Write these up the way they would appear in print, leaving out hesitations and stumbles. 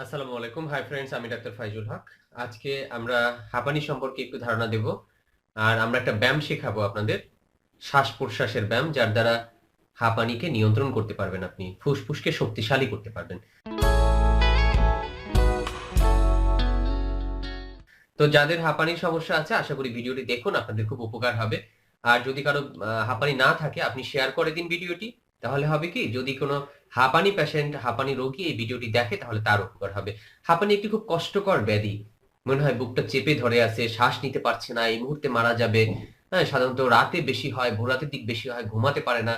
আসসালামু আলাইকুম। Hi friends, আমি ডাক্তার ফাইজুল হক। আজকে আমরা হাঁপানি সম্পর্কে একটু ধারণা দেব। আর আমরা একটা ব্যায়াম শেখাবো আপনাদের, শ্বাস প্রশ্বাসের ব্যায়াম, যার দ্বারা হাঁপানিকে নিয়ন্ত্রণ করতে পারবেন, আপনি ফুসফুসকে শক্তিশালী করতে পারবেন। তো যাদের হাঁপানির সমস্যা আছে, আশা করি ভিডিওটি দেখুন, আপনাদের খুব উপকার হবে। আর যদি কারো হাঁপানি না থাকে, আপনি শেয়ার করে দিন ভিডিওটি। তাহলে হবে কি, যদি কোনো হাঁপানি পেশেন্ট, হাঁপানি রোগী এই ভিডিওটি দেখে, তাহলে তার উপকার হবে। হাঁপানি একটি খুব কষ্টকর ব্যাধি। মনে হয় বুকটা চেপে ধরে আছে, শ্বাস নিতে পারছে না, এই মুহূর্তে মারা যাবে। হ্যাঁ, সাধারণত রাতে বেশি হয়, ভোর রাতের দিক বেশি হয়, ঘুমাতে পারে না।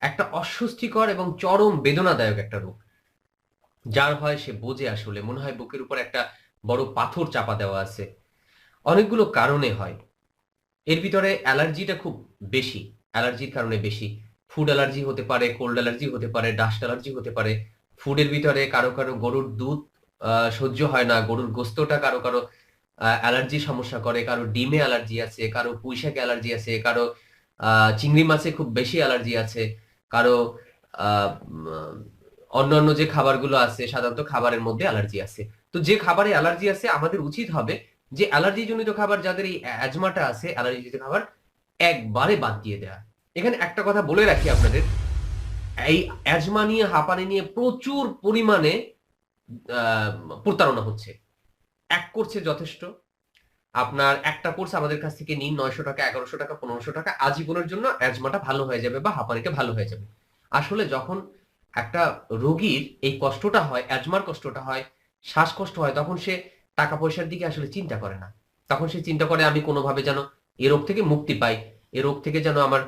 একটা অস্বস্তিকর এবং চরম বেদনাদায়ক একটা রোগ। যার হয় সে বোঝে, আসলে মনে হয় বুকের উপর একটা বড় পাথর চাপা দেওয়া আছে। অনেকগুলো কারণে হয়। এর ভিতরে অ্যালার্জিটা খুব বেশি, অ্যালার্জির কারণে বেশি। ফুড অ্যালার্জি হতে পারে, কোল্ড অ্যালার্জি হতে পারে, ডাস্ট অ্যালার্জি হতে পারে। ফুডের ভিতরে কারো কারো গরুর দুধ সহ্য হয় না, গরুর গোস্তটা কারো কারো অ্যালার্জি সমস্যা করে, কারো ডিমে অ্যালার্জি আছে, কারো পুঁইশাকে অ্যালার্জি আছে, কারো চিংড়ি মাছে খুব বেশি অ্যালার্জি আছে, কারো আহ, উম, অন্যান্য যে খাবারগুলো আছে, সাধারণত খাবারের মধ্যে অ্যালার্জি আছে। তো যে খাবারে অ্যালার্জি আছে, আমাদের উচিত হবে যে অ্যালার্জি জনিত খাবার, যাদের এই অ্যাজমাটা আছে, অ্যালার্জি জনিত খাবার একবারে বাদ দিয়ে দেয়া। এখানে একটা কথা বলে রাখি আপনাদের, এই অ্যাজমা নিয়ে, হাঁপানি নিয়ে প্রচুর পরিমাণে আহ, প্রতারণা হচ্ছে। এক কোর্সে যথেষ্ট। আপনার একটা কোর্স আমাদের কাছ থেকে নিন, 900 টাকা, 1100 টাকা, 1500 টাকা, আজীবনের জন্য অ্যাজমাটা ভালো হয়ে যাবে বা হাঁপানিটা ভালো হয়ে যাবে। আসলে যখন একটা রোগীর এই কষ্টটা হয়, অ্যাজমার কষ্টটা হয়, শ্বাসকষ্ট হয়, তখন সে টাকা পয়সার দিকে আসলে চিন্তা করে না। তখন সে চিন্তা করে, আমি কোনোভাবে যেন এ রোগ থেকে মুক্তি পাই, এ রোগ থেকে যেন আমার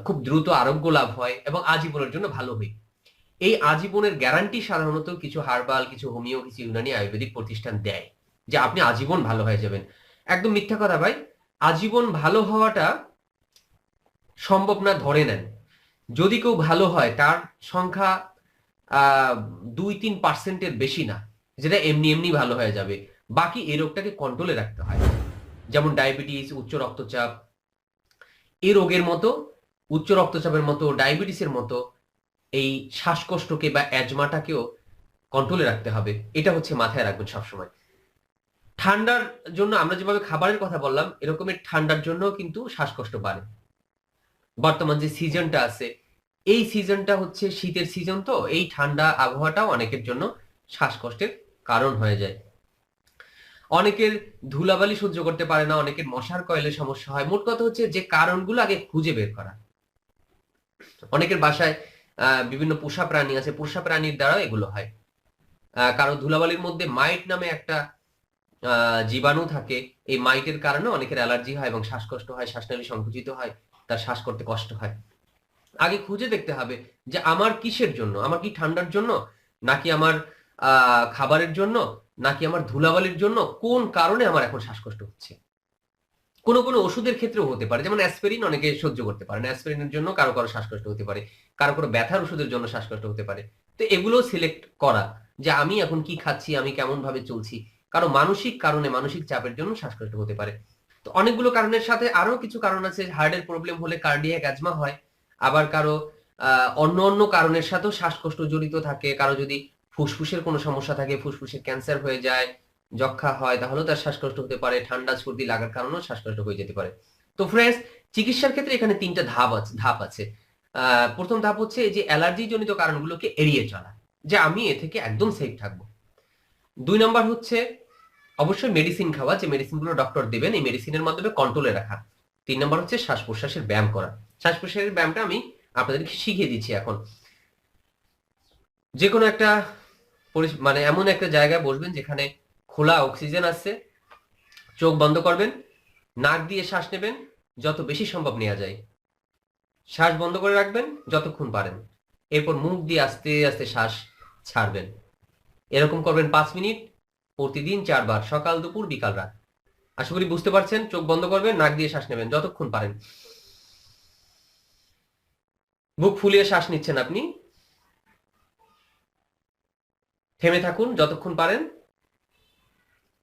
খুব দ্রুত আরোগ্য লাভ হয় এবং আজীবনের জন্য ভালো হই। এই আজীবনের গ্যারান্টি সাধারণত কিছু হার্বাল, কিছু হোমিও, কিছু ইউনানি আয়ুর্বেদিক প্রতিষ্ঠান দেয়, যে আপনি আজীবন ভালো হয়ে যাবেন। একদম মিথ্যা কথা ভাই। আজীবন ভালো হওয়াটা সম্ভব না, ধরে নেন। যদি কেউ ভালো হয়, তার সংখ্যা 2-3%-এর বেশি না, যেটা এমনি এমনি ভালো হয়ে যাবে। বাকি এই রোগটাকে কন্ট্রোলে রাখতে হয়। যেমন ডায়াবেটিস, উচ্চ রক্তচাপ, এই রোগের মতো, উচ্চ রক্তচাপের মতো, ডায়াবেটিসের মতো, এই শ্বাসকষ্টকে বা অ্যাজমাটাকেও কন্ট্রোলে রাখতে হবে। এটা হচ্ছে মাথায় রাখবেন সবসময়। ঠান্ডার জন্য আমরা যেভাবে খাবারের কথা বললাম, এরকমের ঠান্ডার জন্য কিন্তু শ্বাসকষ্ট বাড়ে। বর্তমান যে সিজনটা আছে, এই সিজনটা হচ্ছে শীতের সিজন, তো এই ঠান্ডা আবহাওয়াটাও অনেকের জন্য শ্বাসকষ্টের কারণ হয়ে যায়। অনেকের ধুলাবালি সহ্য করতে পারে না, অনেকের মশার কয়েলের সমস্যা হয়। মোট কথা হচ্ছে যে কারণগুলো আগে খুঁজে বের করা। অনেকের বাসায় বিভিন্ন পোষা প্রাণী আছে, পোষা প্রাণীর দ্বারা এগুলো হয়। কারো ধুলাবালির মধ্যে মাইট নামে একটা জীবাণু থাকে। এই মাইটের কারণে অনেকের অ্যালার্জি হয় এবং শ্বাসকষ্ট হয়, শ্বাসনালী সংকুচিত হয়, তার শ্বাস করতে কষ্ট হয়। আগে খুঁজে দেখতে হবে যে আমার কিসের জন্য, আমার কি ঠান্ডার জন্য, নাকি আমার খাবারের জন্য, নাকি আমার ধুলাবালির জন্য, কোন কারণে আমার এখন শ্বাসকষ্ট হচ্ছে। কোনো কোনো ওষুধের ক্ষেত্রেও হতে পারে, যেমন অ্যাসপিরিন অনেকে সহ্য করতে পারে না, অ্যাসপিরিনের জন্য কারো কারো শ্বাসকষ্ট হতে পারে, কারো কারো ব্যথার ওষুধের জন্য শ্বাসকষ্ট হতে পারে। তো এগুলো সিলেক্ট করা, যে আমি এখন কি খাচ্ছি, আমি কেমন ভাবে চলছি। কারো মানসিক কারণে, মানসিক চাপের জন্য শ্বাসকষ্ট হতে পারে। তো অনেকগুলো কারণের সাথে আরো কিছু কারণ আছে। হার্টের প্রবলেম হলে কার্ডিয়াক অ্যাজমা হয়। আবার কারো অন্য অন্য কারণের সাথেও শ্বাসকষ্ট জড়িত থাকে। কারো যদি ফুসফুসের কোনো সমস্যা থাকে, ফুসফুসের ক্যান্সার হয়ে যায়, যক্ষা হয়, তাহলেও তার শ্বাসকষ্ট হতে পারে। ঠান্ডা সর্দি লাগার কারণেও শ্বাসকষ্ট হয়ে যেতে পারে। তো ফ্রেন্ডস, চিকিৎসার ক্ষেত্রে এখানে 3টা ধাপ আছে। প্রথম ধাপ হচ্ছে এই যে অ্যালার্জি জনিত কারণগুলোকে এড়িয়ে চলা, যে আমি এ থেকে একদম সেফ থাকবো। 2 নম্বর হচ্ছে অবশ্যই মেডিসিন খাওয়া, যে মেডিসিনগুলো ডক্টর দেবেন, এই মেডিসিনের মাধ্যমে কন্ট্রোলে রাখা। 3 নম্বর হচ্ছে শ্বাস প্রশ্বাসের ব্যায়াম করা। শ্বাস প্রশ্বাসের ব্যায়ামটা আমি আপনাদেরকে শিখিয়ে দিচ্ছি এখন। যে কোনো একটা মানে এমন একটা জায়গায় বসবেন যেখানে খোলা অক্সিজেন আছে। চোখ বন্ধ করবেন, নাক দিয়ে শ্বাস নেবেন, যত বেশি সম্ভব নেওয়া যায়। শ্বাস বন্ধ করে রাখবেন যতক্ষণ পারেন। এরপর মুখ দিয়ে আস্তে আস্তে শ্বাস ছাড়বেন। এরকম করবেন 5 মিনিট, প্রতিদিন 4 বার, সকাল, দুপুর, বিকাল, রাত। আশা করি বুঝতে পারছেন। চোখ বন্ধ করবেন, নাক দিয়ে শ্বাস নেবেন যতক্ষণ পারেন। বুক ফুলিয়ে শ্বাস নিচ্ছেন আপনি, থেমে থাকুন যতক্ষণ পারেন।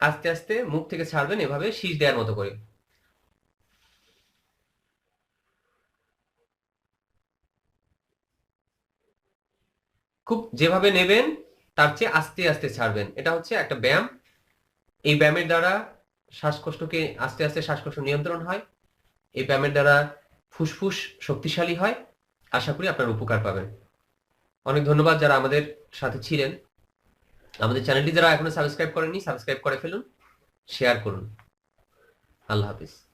আস্তে আস্তে মুখ থেকে ছাড়বেন, এভাবে শীষ দেওয়ার মতো করে। খুব যেভাবে নেবেন তার চেয়ে আস্তে আস্তে ছাড়বেন। এটা হচ্ছে একটা ব্যায়াম। এই ব্যায়ামের দ্বারা শ্বাসকষ্টকে আস্তে আস্তে শ্বাসকষ্ট নিয়ন্ত্রণ হয়। এই ব্যায়ামের দ্বারা ফুসফুস শক্তিশালী হয়। আশা করি আপনার উপকার পাবেন। অনেক ধন্যবাদ যারা আমাদের সাথে ছিলেন। আমাদের চ্যানেলটি যারা এখনো সাবস্ক্রাইব করেননি, সাবস্ক্রাইব করে ফেলুন, শেয়ার করুন। আল্লাহ হাফিজ।